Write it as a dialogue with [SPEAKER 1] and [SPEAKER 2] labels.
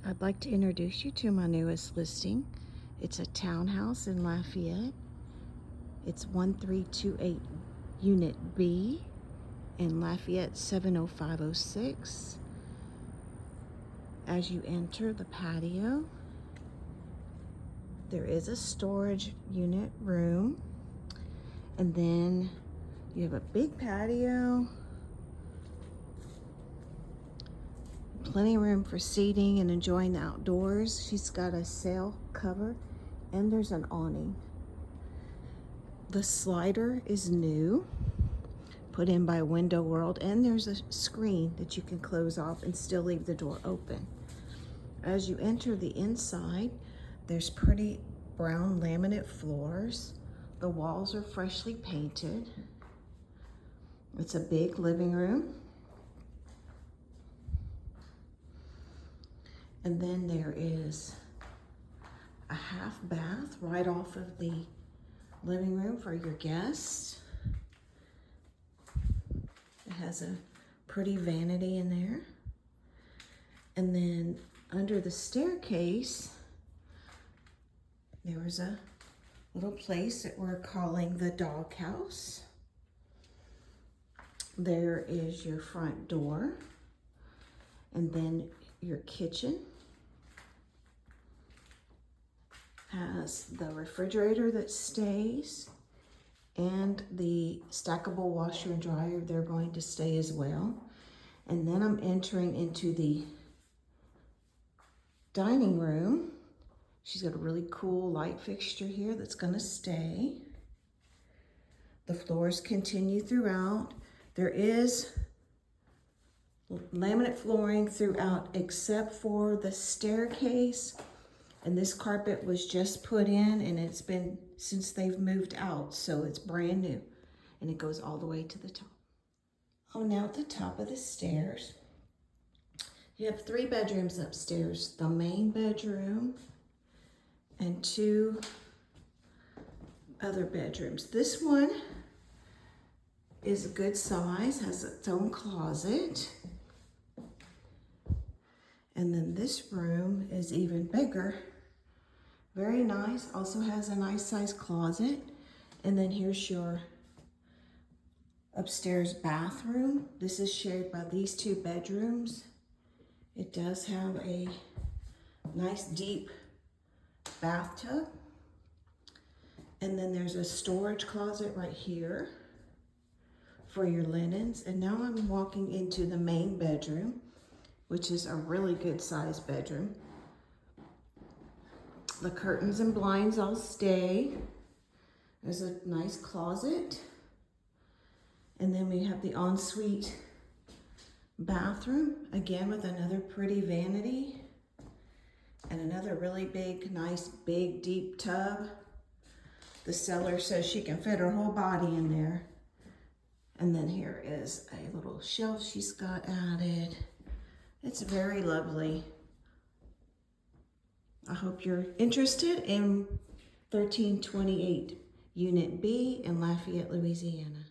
[SPEAKER 1] I'd like to introduce you to my newest listing. It's a townhouse in Lafayette. It's 1328 Unit B in Lafayette 70506. As you enter the patio, there is a storage unit room, and then you have a big patio, plenty of room for seating and enjoying the outdoors. She's got a sail cover and there's an awning. The slider is new, put in by Window World, and there's a screen that you can close off and still leave the door open. As you enter the inside, there's pretty brown laminate floors. The walls are freshly painted. It's a big living room. And then there is a half bath right off of the living room for your guests. It has a pretty vanity in there. And then under the staircase, there was a little place that we're calling the doghouse. There is your front door, and then your kitchen has the refrigerator that stays, and the stackable washer and dryer, they're going to stay as well. And then I'm entering into the dining room. She's got a really cool light fixture here that's gonna stay. The floors continue throughout. There is laminate flooring throughout except for the staircase. And this carpet was just put in, and it's been since they've moved out, so it's brand new. And it goes all the way to the top. Oh, now at the top of the stairs, you have 3 bedrooms upstairs. The main bedroom and 2 other bedrooms. This one is a good size, has its own closet. And then this room is even bigger. Very nice, also has a nice sized closet. And then here's your upstairs bathroom. This is shared by these 2 bedrooms. It does have a nice deep bathtub. And then there's a storage closet right here for your linens. And now I'm walking into the main bedroom, which is a really good sized bedroom. The curtains and blinds all stay. There's a nice closet. And then we have the ensuite bathroom, again with another pretty vanity and another really big, nice, big, deep tub. The seller says she can fit her whole body in there. And then here is a little shelf she's got added. It's very lovely. I hope you're interested in 1328 Unit B in Lafayette, Louisiana.